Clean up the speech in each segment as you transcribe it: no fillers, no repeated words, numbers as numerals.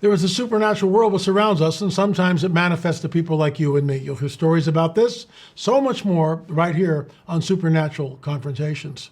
There is a supernatural world that surrounds us, and sometimes it manifests to people like you and me. You'll hear stories about this, so much more, right here on Supernatural Confrontations.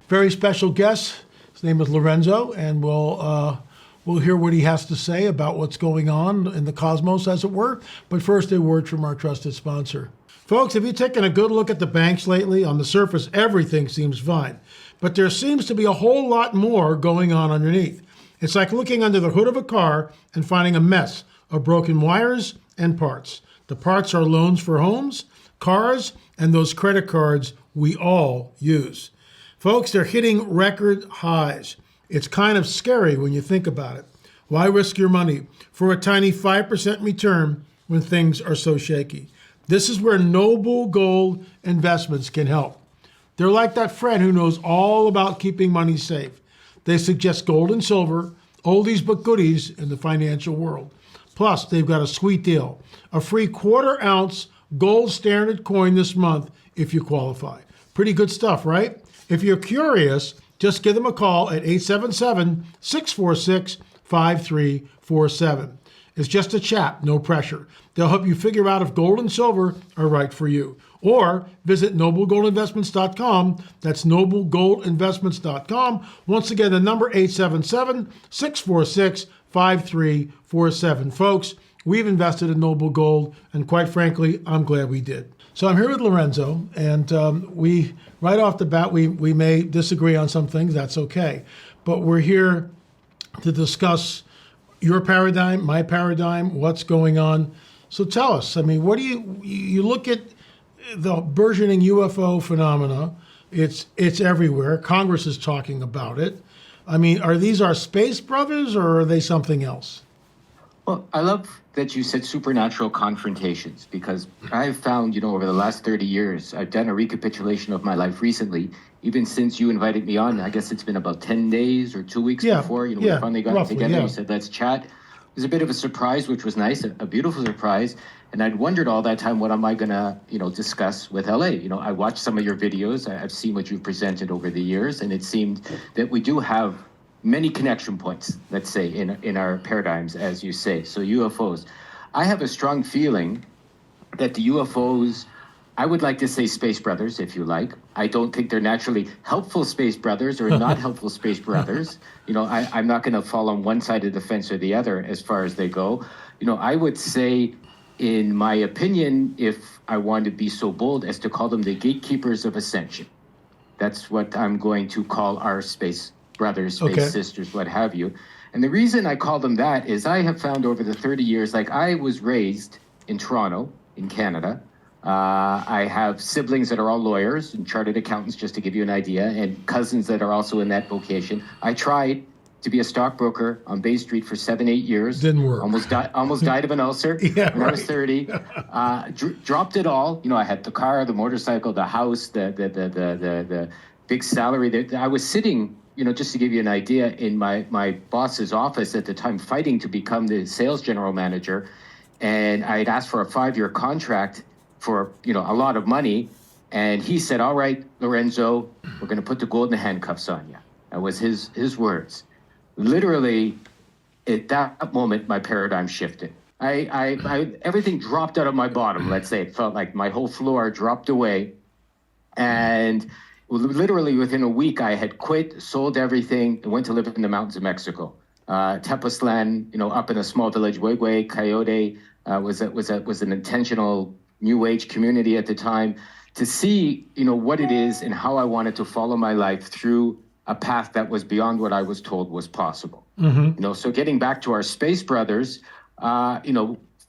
Very special guest. His name is Lorenzo, and we'll hear what he has to say about what's going on in the cosmos, as it were. But first, a word from our trusted sponsor. Folks, have you taken a good look at the banks lately? On the surface, everything seems fine. But there seems to be a whole lot more going on underneath. It's like looking under the hood of a car and finding a mess of broken wires and parts. The parts are loans for homes, cars, and those credit cards we all use. Folks, they're hitting record highs. It's kind of scary when you think about it. Why risk your money for a tiny 5% return when things are so shaky? This is where Noble Gold Investments can help. They're like that friend who knows all about keeping money safe. They suggest gold and silver, oldies but goodies in the financial world. Plus, they've got a sweet deal, a free 1/4 ounce gold standard coin this month if you qualify. Pretty good stuff, right? If you're curious, just give them a call at 877-646-5347. It's just a chat, no pressure. They'll help you figure out if gold and silver are right for you. Or visit noblegoldinvestments.com. That's noblegoldinvestments.com. Once again, the number 877-646-5347. Folks, we've invested in Noble Gold, and quite frankly, I'm glad we did. So I'm here with Lorenzo, and we, right off the bat, we may disagree on some things. That's okay. But we're here to discuss your paradigm, my paradigm, what's going on. So tell us, I mean, what do you look at the burgeoning UFO phenomena. It's everywhere. Congress is talking about it. I mean, are these our space brothers or are they something else? Well, I love that you said supernatural confrontations, because I've found, over the last 30 years, I've done a recapitulation of my life recently, even since you invited me on. I guess it's been about 10 days or 2 weeks before, we finally got together. You said, let's chat. It was a bit of a surprise, which was nice, a beautiful surprise. And I'd wondered all that time, what am I going to, discuss with LA? I watched some of your videos. I've seen what you've presented over the years, and it seemed that we do have many connection points, let's say, in our paradigms, as you say. So UFOs. I have a strong feeling that the UFOs, I would like to say space brothers, if you like. I don't think they're naturally helpful space brothers or not helpful space brothers. I'm not going to fall on one side of the fence or the other as far as they go. I would say, in my opinion, if I want to be so bold as to call them the gatekeepers of ascension. That's what I'm going to call our space brothers, space sisters, what have you. And the reason I call them that is I have found over the 30 years, like I was raised in Toronto, in Canada. I have siblings that are all lawyers and chartered accountants, just to give you an idea, and cousins that are also in that vocation. I tried to be a stockbroker on Bay Street for 7-8 years. Didn't work. Almost died of an ulcer when I was 30. Dropped it all. I had the car, the motorcycle, the house, the big salary. I was sitting, just to give you an idea, in my boss's office at the time, fighting to become the sales general manager. And I had asked for a 5-year contract for, a lot of money. And he said, all right, Lorenzo, we're going to put the golden handcuffs on you. That was his words. Literally, at that moment, my paradigm shifted. I everything dropped out of my bottom, let's say. It felt like my whole floor dropped away. And literally within a week, I had quit, sold everything, and went to live in the mountains of Mexico. Tepoztlan, up in a small village, Huehue, Coyote, was an intentional New Age community at the time, to see, what it is and how I wanted to follow my life through a path that was beyond what I was told was possible. Mm-hmm. So getting back to our space brothers,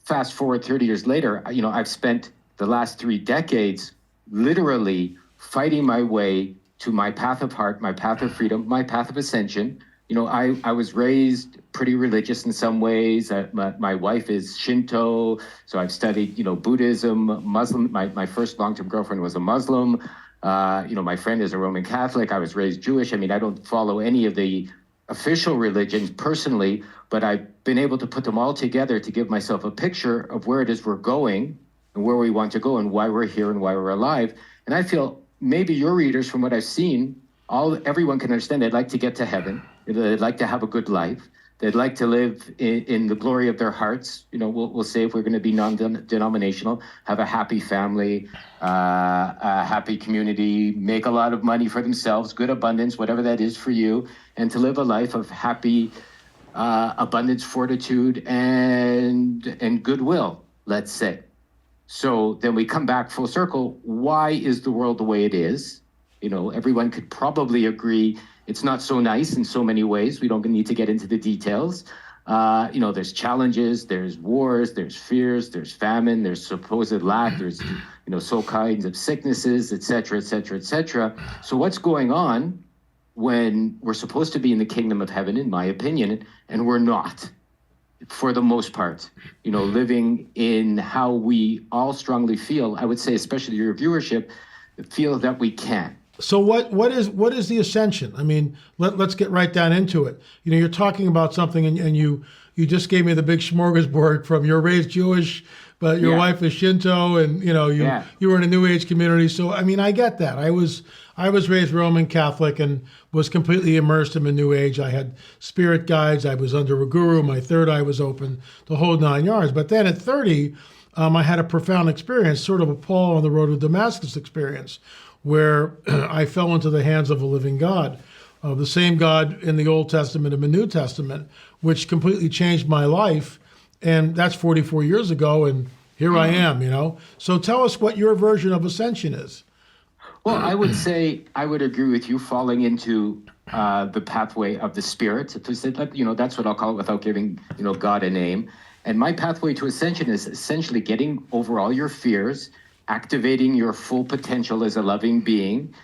fast forward 30 years later, I've spent the last 3 decades literally fighting my way to my path of heart, my path of freedom, my path of ascension. I was raised pretty religious in some ways. My wife is Shinto, so I've studied, Buddhism, Muslim. My first long-term girlfriend was a Muslim. My friend is a Roman Catholic. I was raised Jewish. I mean, I don't follow any of the official religions personally, but I've been able to put them all together to give myself a picture of where it is we're going and where we want to go and why we're here and why we're alive. And I feel maybe your readers, from what I've seen, everyone can understand they'd like to get to heaven. They'd like to have a good life. They'd like to live in the glory of their hearts. We'll say, if we're going to be non-denominational, have a happy family, a happy community, make a lot of money for themselves, good abundance, whatever that is for you, and to live a life of happy abundance, fortitude, and goodwill, let's say. So then we come back full circle. Why is the world the way it is? Everyone could probably agree it's not so nice in so many ways. We don't need to get into the details. There's challenges, there's wars, there's fears, there's famine, there's supposed lack, there's, so kinds of sicknesses, et cetera, et cetera, et cetera. So what's going on when we're supposed to be in the kingdom of heaven, in my opinion, and we're not, for the most part, living in how we all strongly feel, I would say, especially your viewership, feel that we can. So what is the ascension? I mean, let's get right down into it. You're talking about something, and you just gave me the big smorgasbord from you're raised Jewish, but your wife is Shinto, and you were in a New Age community. So I mean, I get that. I was raised Roman Catholic and was completely immersed in the New Age. I had spirit guides. I was under a guru. My third eye was open, the whole 9 yards. But then at 30, I had a profound experience, sort of a Paul on the road to Damascus experience, where I fell into the hands of a living God, the same God in the Old Testament and the New Testament, which completely changed my life. And that's 44 years ago, and here I am, So tell us what your version of ascension is. Well, I would say I would agree with you, falling into the pathway of the spirit. That's what I'll call it without giving, God a name. And my pathway to ascension is essentially getting over all your fears, activating your full potential as a loving being,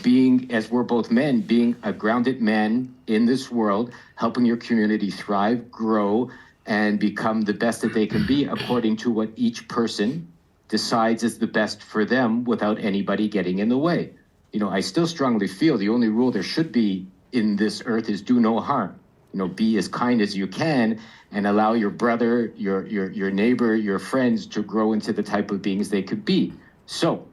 being, as we're both men, being a grounded man in this world, helping your community thrive, grow, and become the best that they can be according to what each person decides is the best for them without anybody getting in the way. I still strongly feel the only rule there should be in this earth is do no harm. Be as kind as you can and allow your brother, your neighbor, your friends to grow into the type of beings they could be. So,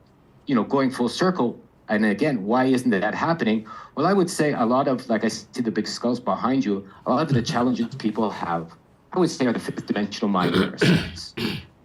going full circle, and again, why isn't that happening? Well, I would say a lot of, like I see the big skulls behind you, a lot of the challenges people have, I would say, are the fifth dimensional mind parasites.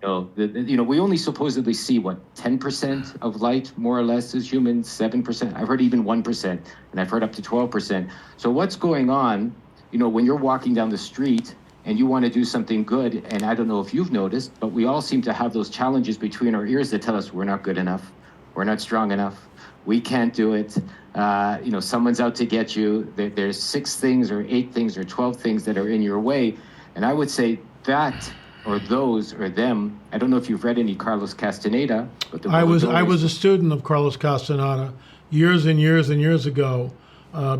We only supposedly see, 10% of light, more or less, as humans, 7%. I've heard even 1%, and I've heard up to 12%. So what's going on, when you're walking down the street and you want to do something good, and I don't know if you've noticed, but we all seem to have those challenges between our ears that tell us we're not good enough, we're not strong enough, we can't do it, someone's out to get you, there's 6 things or 8 things or 12 things that are in your way. And I would say that, or those, or them, I don't know if you've read any Carlos Castaneda, but I was a student of Carlos Castaneda years and years and years ago,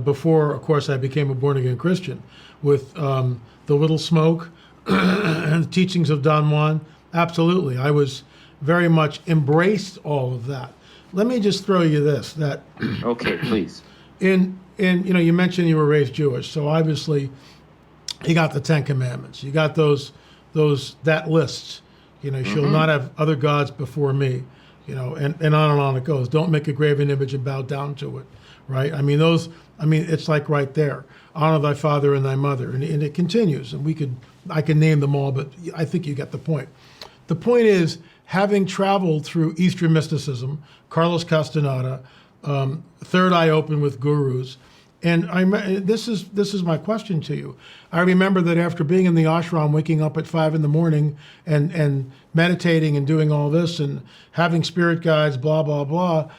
before, of course, I became a born-again Christian, with The Little Smoke and the teachings of Don Juan. Absolutely. I was very much embraced all of that. Let me just throw you this, that... Okay, please. You mentioned you were raised Jewish, so obviously you got the 10 Commandments. You got that list. You shall not have other gods before me, and on it goes. Don't make a graven image and bow down to it, right? It's like right there. Honor thy father and thy mother, and it continues. And I can name them all, but I think you get the point. The point is, having traveled through Eastern mysticism, Carlos Castaneda, third eye open with gurus, and this is my question to you. I remember that after being in the ashram, waking up at 5 a.m. and meditating and doing all this and having spirit guides, blah, blah, blah,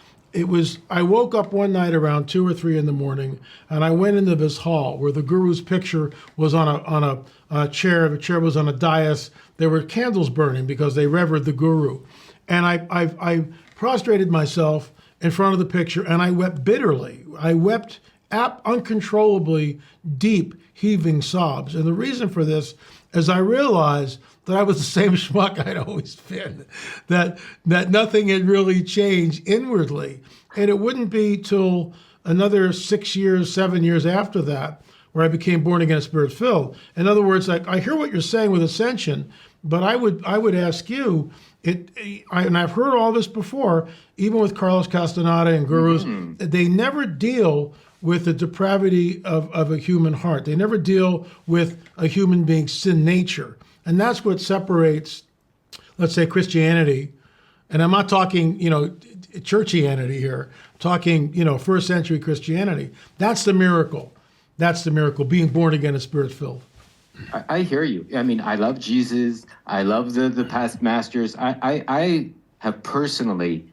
I woke up one night around 2 or 3 in the morning, and I went into this hall where the guru's picture was on a chair. The chair was on a dais. There were candles burning because they revered the guru. And I prostrated myself in front of the picture, and I wept bitterly. I wept uncontrollably deep, heaving sobs. And the reason for this is I realized that I was the same schmuck I'd always been, that nothing had really changed inwardly. And it wouldn't be till another 6 years, 7 years after that where I became born again, spirit filled. In other words, I hear what you're saying with ascension, but I would ask you, and I've heard all this before, even with Carlos Castaneda and gurus, they never deal with the depravity of a human heart. They never deal with a human being's sin nature. And that's what separates, let's say, Christianity. And I'm not talking, churchianity here. I'm talking, first century Christianity. That's the miracle. That's the miracle, being born again and spirit filled. I hear you. I mean, I love Jesus. I love the past masters. I have personally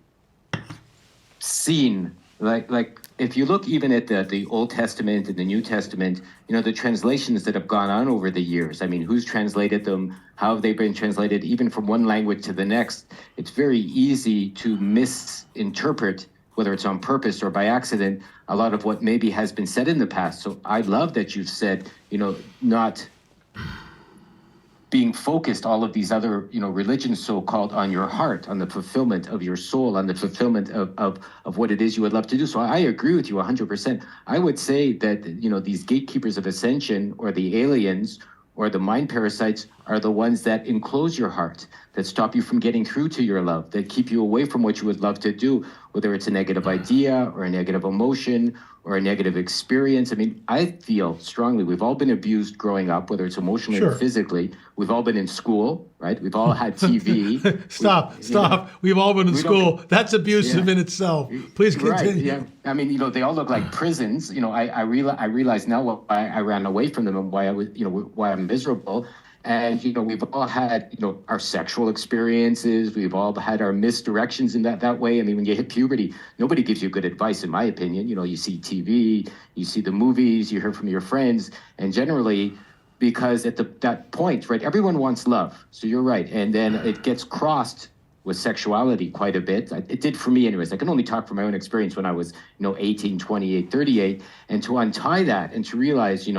seen, like if you look even at the Old Testament and the New Testament, the translations that have gone on over the years. I mean, who's translated them? How have they been translated? Even from one language to the next, it's very easy to misinterpret, whether it's on purpose or by accident, a lot of what maybe has been said in the past. So I love that you've said, not being focused, all of these other, religions so-called, on your heart, on the fulfillment of your soul, on the fulfillment of what it is you would love to do. So I agree with you 100%. I would say that, these gatekeepers of ascension, or the aliens, or the mind parasites, are the ones that enclose your heart, that stop you from getting through to your love, that keep you away from what you would love to do, whether it's a negative idea or a negative emotion or a negative experience. I mean, I feel strongly we've all been abused growing up, whether it's emotionally or physically. We've all been in school, right? We've all had TV. Stop. We've all been in school. That's abusive in itself. Please continue. Right, yeah. I mean, they all look like prisons. I realize now why I ran away from them and why I was, why I'm miserable. And, we've all had, our sexual experiences. We've all had our misdirections in that way. I mean, when you hit puberty, nobody gives you good advice, in my opinion. You see TV, you see the movies, you hear from your friends. And generally, because at that point, right, everyone wants love. So you're right. And then it gets crossed with sexuality quite a bit. It did for me anyways. I can only talk from my own experience when I was, 18, 28, 38. And to untie that and to realize,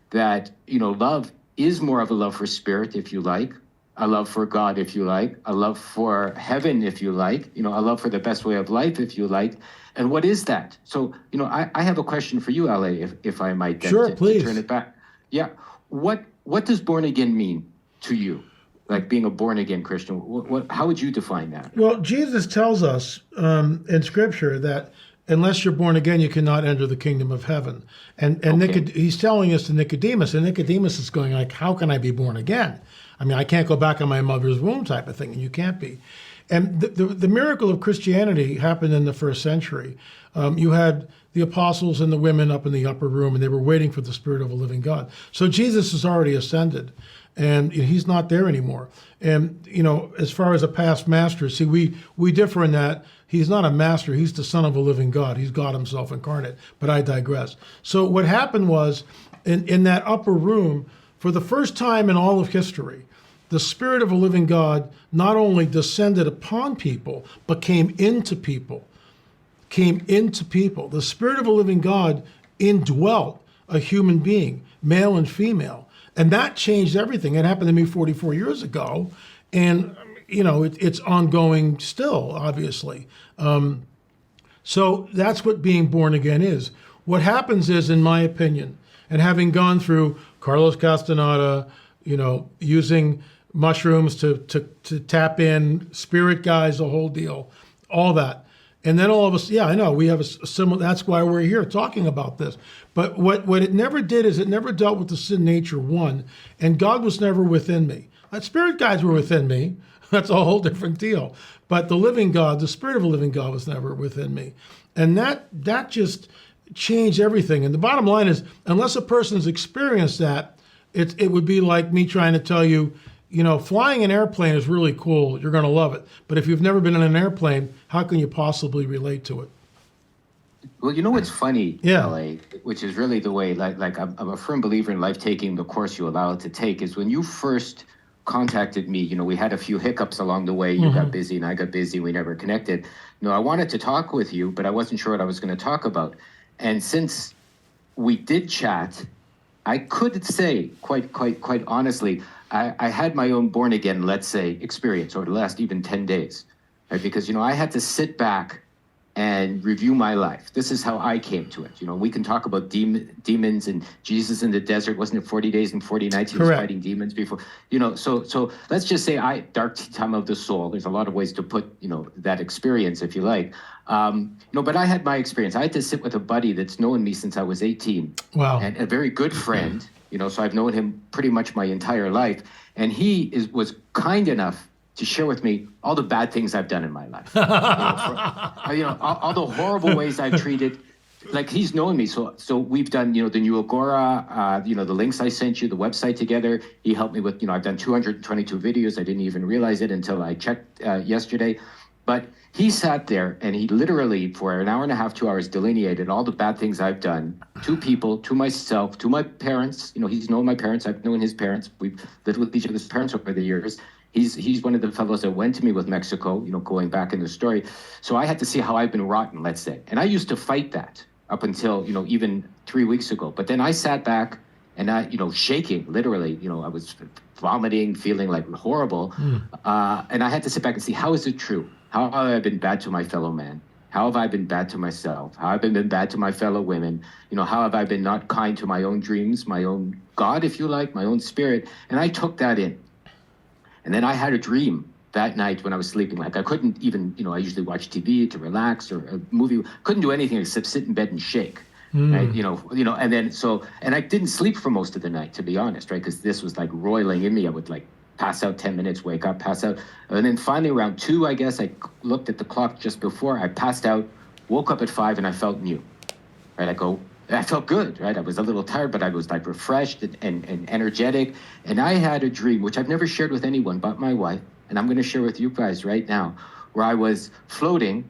that, love is more of a love for spirit, if you like, a love for God, if you like, a love for heaven, if you like, a love for the best way of life, if you like. And what is that? So, I have a question for you, Ale, if I might. Sure, please. To turn it back. Yeah. What does born again mean to you? Like being a born again Christian, how would you define that? Well, Jesus tells us in Scripture that unless you're born again, you cannot enter the kingdom of heaven. And he's telling us to Nicodemus, and Nicodemus is going like, how can I be born again? I mean, I can't go back in my mother's womb type of thing, and you can't be. And the miracle of Christianity happened in the first century. You had the apostles and the women up in the upper room, and they were waiting for the Spirit of a living God. So Jesus has already ascended, and he's not there anymore. And, as far as a past master, see, we differ in that he's not a master. He's the Son of a living God. He's God himself incarnate. But I digress. So what happened was, in that upper room, for the first time in all of history, the Spirit of a living God not only descended upon people, but came into people. The Spirit of a living God indwelt a human being, male and female. And that changed everything. It happened to me 44 years ago. And, it's ongoing still, obviously. So that's what being born again is. What happens is, in my opinion, and having gone through Carlos Castaneda, using mushrooms to tap in, spirit guides, the whole deal, all that. And then all of us, I know, we have a similar, that's why we're here talking about this. But what it never did is it never dealt with the sin nature, one, and God was never within me. Spirit guides were within me. That's a whole different deal. But the living God, the Spirit of a living God was never within me. And that just changed everything. And the bottom line is, unless a person's experienced that, it would be like me trying to tell you, flying an airplane is really cool. You're going to love it. But if you've never been in an airplane, how can you possibly relate to it? Well, you know what's funny, Yeah. LA, which is really the way, like I'm a firm believer in life taking the course you allow it to take, is when you first contacted me, we had a few hiccups along the way. You got busy and I got busy. We never connected. I wanted to talk with you, but I wasn't sure what I was going to talk about. And since we did chat, I could say quite honestly, I had my own born again, let's say, experience over the last even 10 days, right? Because, I had to sit back and review my life. This is how I came to it. We can talk about demons and Jesus in the desert. Wasn't it 40 days and 40 nights he was Correct. fighting demons before? So let's just say dark time of the soul. There's a lot of ways to put, that experience, if you like. But I had my experience. I had to sit with a buddy that's known me since I was 18. Wow. And a very good friend, so I've known him pretty much my entire life. And he was kind enough to share with me all the bad things I've done in my life. All the horrible ways I've treated. Like, he's known me, so we've done, the new Agora, the links I sent you, the website together. He helped me with, I've done 222 videos. I didn't even realize it until I checked yesterday. But he sat there and he literally, for an hour and a half, 2 hours, delineated all the bad things I've done to people, to myself, to my parents. He's known my parents. I've known his parents. We've lived with each other's parents over the years. He's one of the fellows that went to me with Mexico, going back in the story. So I had to see how I've been rotten, let's say. And I used to fight that up until, even 3 weeks ago. But then I sat back and I, shaking, literally, I was vomiting, feeling like horrible. And I had to sit back and see, how is it true? How have I been bad to my fellow man? How have I been bad to myself? How have I been bad to my fellow women? How have I been not kind to my own dreams, my own God, if you like, my own spirit? And I took that in. And then I had a dream that night when I was sleeping. Like, I couldn't even, I usually watch TV to relax, or a movie. Couldn't do anything except sit in bed and shake. Right? And then and I didn't sleep for most of the night, to be honest, right? Because this was like roiling in me. I would like pass out 10 minutes, wake up, pass out. And then finally around 2, I guess, I looked at the clock just before I passed out, woke up at 5, and I felt new, right? I felt good, right? I was a little tired, but I was like refreshed and energetic. And I had a dream, which I've never shared with anyone but my wife, and I'm going to share with you guys right now, where I was floating,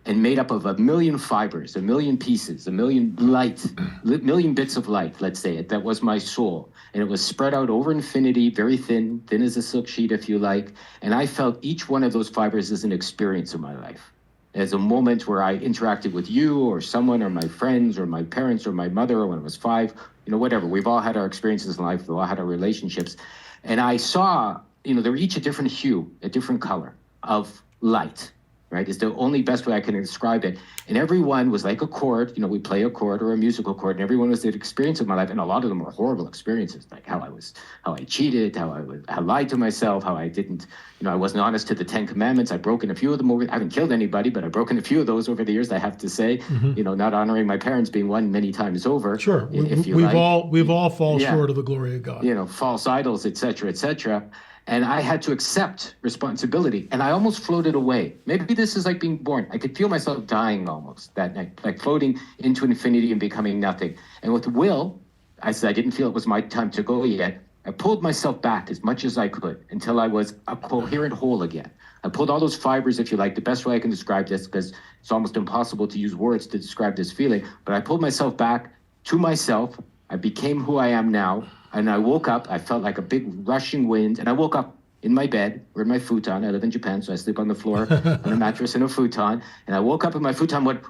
and made up of 1,000,000 fibers, 1,000,000 pieces, 1,000,000 bits of light, let's say it. That was my soul. And it was spread out over infinity, very thin as a silk sheet, if you like. And I felt each one of those fibers as an experience in my life, as a moment where I interacted with you or someone or my friends or my parents or my mother, or when I was 5, whatever. We've all had our experiences in life. We've all had our relationships. And I saw, they were each a different hue, a different color of light, right? It's the only best way I can describe it. And everyone was like a chord. We play a chord or a musical chord, and everyone was the experience of my life. And a lot of them were horrible experiences, like how I cheated, how I lied to myself, how I didn't, I wasn't honest to the 10 Commandments. I've broken a few of them over. I haven't killed anybody, but I've broken a few of those over the years, I have to say. Not honoring my parents being one many times over. Sure. We've all fallen short of the glory of God. False idols, et cetera, et cetera. And I had to accept responsibility. And I almost floated away. Maybe this is like being born. I could feel myself dying almost that night, like floating into infinity and becoming nothing. And with will, I said I didn't feel it was my time to go yet. I pulled myself back as much as I could until I was a coherent whole again. I pulled all those fibers, if you like, the best way I can describe this, because it's almost impossible to use words to describe this feeling. But I pulled myself back to myself. I became who I am now. And I woke up, I felt like a big rushing wind, and I woke up in my bed, or in my futon. I live in Japan, so I sleep on the floor, on a mattress in a futon. And I woke up in my futon and went,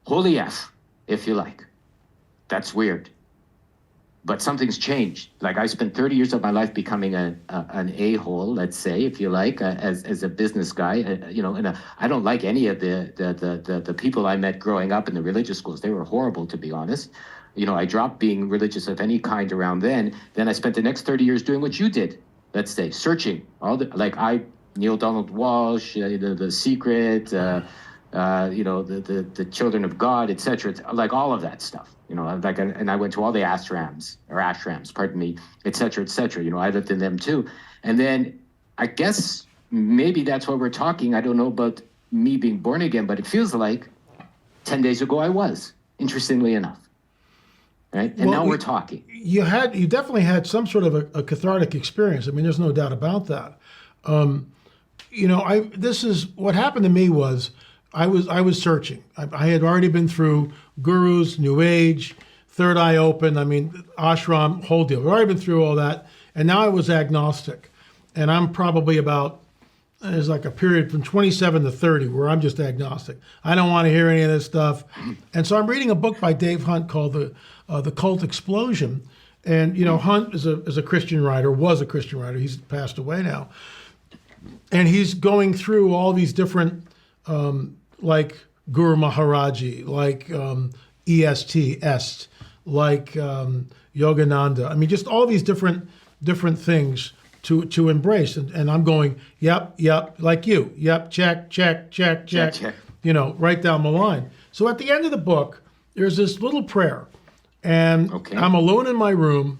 holy F, if you like. That's weird. But something's changed. Like, I spent 30 years of my life becoming an a-hole, let's say, if you like, as a business guy. And I don't like any of the people I met growing up in the religious schools. They were horrible, to be honest. I dropped being religious of any kind around then. Then I spent the next 30 years doing what you did, let's say, searching. Neil Donald Walsh, The Secret, the Children of God, etc. Like all of that stuff. And I went to all the ashrams, pardon me, etc., etc. I lived in them too. And then I guess maybe that's why we're talking. I don't know about me being born again, but it feels like 10 days ago I was, interestingly enough. Right? And now we're talking. You definitely had some sort of a cathartic experience. I mean, there's no doubt about that. This is what happened to me was I was searching. I had already been through gurus, New Age, Third Eye Open. I mean, ashram, whole deal. I'd already been through all that, and now I was agnostic. And I'm probably about, there's like a period from 27 to 30 where I'm just agnostic. I don't want to hear any of this stuff. And so I'm reading a book by Dave Hunt called The Cult Explosion. And, you know, Hunt is a Christian writer, was a Christian writer. He's passed away now. And he's going through all these different, like Guru Maharaji, like est, like Yogananda. I mean, just all these different things to embrace. And I'm going, yep, like you. Yep, check. You know, right down the line. So at the end of the book, there's this little prayer. And I'm alone in my room.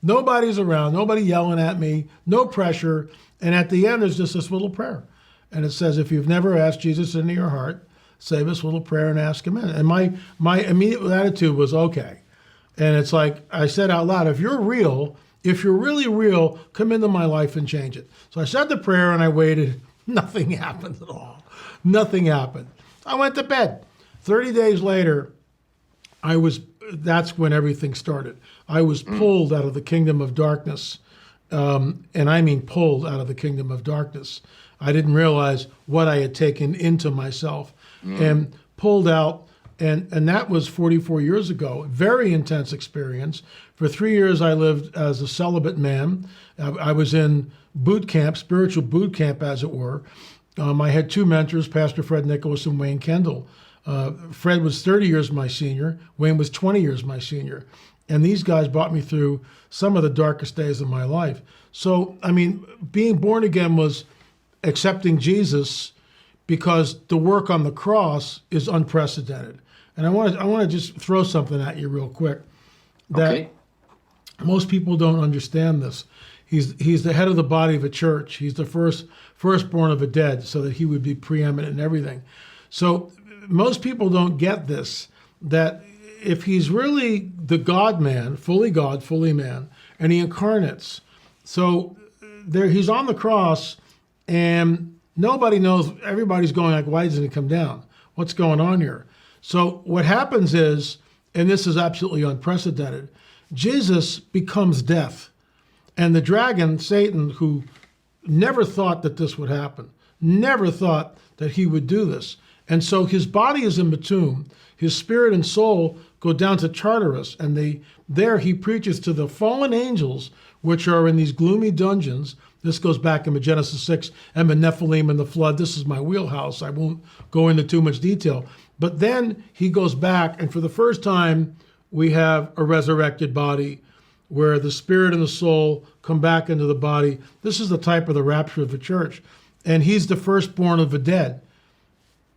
Nobody's around. Nobody yelling at me. No pressure. And at the end, there's just this little prayer. And it says, if you've never asked Jesus into your heart, say this little prayer and ask him in. And my immediate attitude was, okay. And it's like, I said out loud, if you're really real, come into my life and change it. So I said the prayer and I waited. Nothing happened at all. Nothing happened. I went to bed. 30 days later, that's when everything started. I was pulled out of the kingdom of darkness. And I mean pulled out of the kingdom of darkness. I didn't realize what I had taken into myself and pulled out. And that was 44 years ago. Very intense experience. For 3 years, I lived as a celibate man. I was in boot camp, spiritual boot camp, as it were. I had two mentors, Pastor Fred Nicholas and Wayne Kendall. Fred was 30 years my senior. Wayne was 20 years my senior. And these guys brought me through some of the darkest days of my life. So, I mean, being born again was accepting Jesus because the work on the cross is unprecedented. And I want to just throw something at you real quick that most people don't understand this. He's the head of the body of a church. He's the firstborn of the dead, so that he would be preeminent in everything. So most people don't get this, that if he's really the God-man, fully God, fully man, and he incarnates, so there he's on the cross, and nobody knows, everybody's going like, why doesn't he come down? What's going on here? So what happens is, and this is absolutely unprecedented, Jesus becomes death. And the dragon, Satan, who never thought that this would happen, never thought that he would do this. And so his body is in the tomb. His spirit and soul go down to Tartarus, and there he preaches to the fallen angels, which are in these gloomy dungeons. This goes back into Genesis 6 and the Nephilim and the flood. This is my wheelhouse. I won't go into too much detail. But then he goes back, and for the first time, we have a resurrected body where the spirit and the soul come back into the body. This is the type of the rapture of the church. And he's the firstborn of the dead,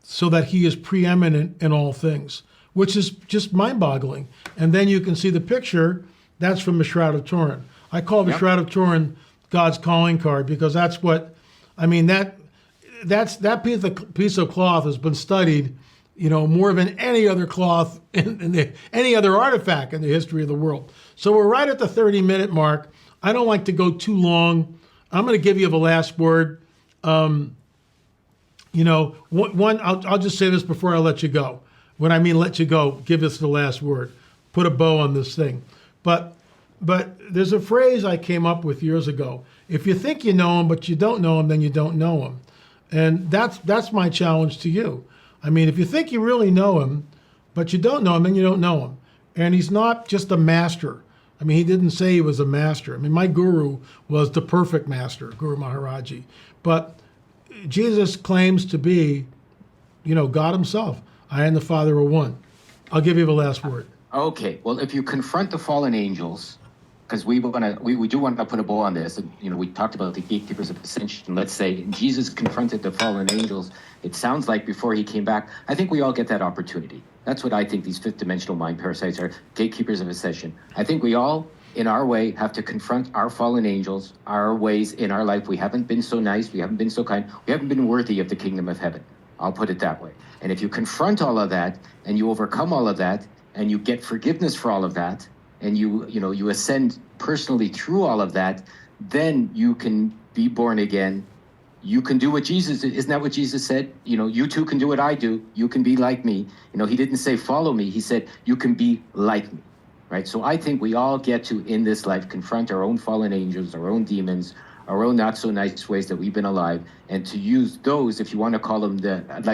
so that he is preeminent in all things, which is just mind-boggling. And then you can see the picture. That's from the Shroud of Turin. I call the Shroud of Turin God's calling card, because that's what, I mean, that piece of cloth has been studied, you know, more than any other cloth any other artifact in the history of the world. So we're right at the 30-minute mark. I don't like to go too long. I'm going to give you the last word. You know, I'll just say this before I let you go. When I mean let you go, give us the last word. Put a bow on this thing. But there's a phrase I came up with years ago. If you think you know him, but you don't know him, then you don't know him. And that's my challenge to you. I mean, if you think you really know him, but you don't know him, then you don't know him. And he's not just a master. I mean, he didn't say he was a master. I mean, my guru was the perfect master, Guru Maharaji. But Jesus claims to be, you know, God himself. I and the Father are one. I'll give you the last word. Okay. Well, if you confront the fallen angels, because we do want to put a bow on this. And, you know, we talked about the gatekeepers of ascension. Let's say Jesus confronted the fallen angels. It sounds like before he came back. I think we all get that opportunity. That's what I think these fifth dimensional mind parasites are, gatekeepers of ascension. I think we all, in our way, have to confront our fallen angels, our ways in our life. We haven't been so nice. We haven't been so kind. We haven't been worthy of the kingdom of heaven. I'll put it that way. And if you confront all of that and you overcome all of that and you get forgiveness for all of that, and you ascend personally through all of that, then you can be born again you can do what Jesus did. Isn't that what Jesus said? You too can do what I do. You can be like me. He didn't say follow me. He said you can be like me, right? So I think we all get to, in this life, confront our own fallen angels, our own demons, our own not so nice ways that we've been alive, and to use those, if you want to call them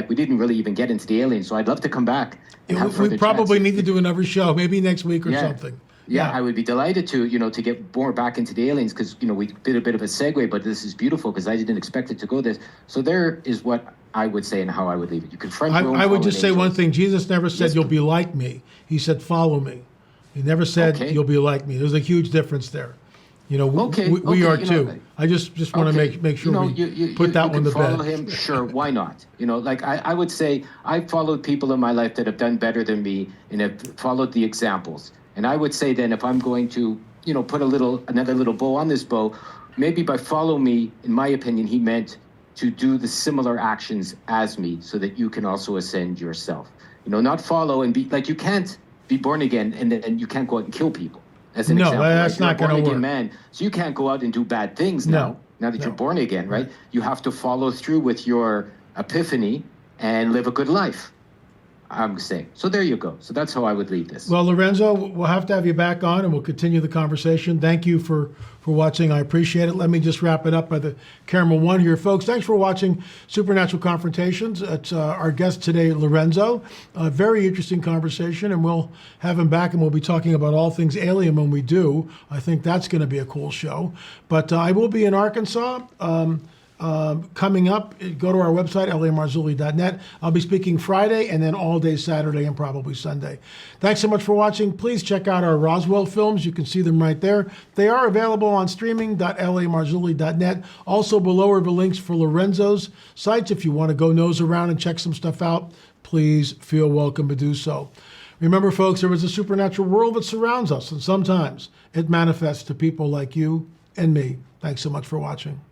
we didn't really even get into the aliens. So I'd love to come back. We probably need to do another show, maybe next week or something. Yeah, I would be delighted to get more back into the aliens, because, we did a bit of a segue, but this is beautiful because I didn't expect it to go this. So there is what I would say and how I would leave it. You confront your own I would just say angels. one thing. Jesus never said, Yes, you'll be like me. He said, follow me. He never said, you'll be like me. There's a huge difference there. We are too. I just want to make sure we put that one to bed. Follow him, sure, why not? I would say I've followed people in my life that have done better than me and have followed the examples. And I would say then, if I'm going to, put another little bow on this bow, maybe by follow me, in my opinion, he meant to do the similar actions as me, so that you can also ascend yourself. Not follow and be like, you can't be born again and you can't go out and kill people. As an example, that's not going to work. Man, so you can't go out and do bad things now that you're born again, right? You have to follow through with your epiphany and live a good life, I'm saying. So there you go. So that's how I would leave this. Well, Lorenzo, we'll have to have you back on and we'll continue the conversation. Thank you for watching. I appreciate it. Let me just wrap it up by the camera one here. Folks, thanks for watching Supernatural Confrontations. It's our guest today, Lorenzo. A very interesting conversation, and we'll have him back and we'll be talking about all things alien when we do. I think that's going to be a cool show. But I will be in Arkansas. Coming up, go to our website, lamarzulli.net. I'll be speaking Friday and then all day Saturday and probably Sunday. Thanks so much for watching. Please check out our Roswell films. You can see them right there. They are available on streaming.lamarzulli.net. Also below are the links for Lorenzo's sites. If you want to go nose around and check some stuff out, please feel welcome to do so. Remember, folks, there is a supernatural world that surrounds us, and sometimes it manifests to people like you and me. Thanks so much for watching.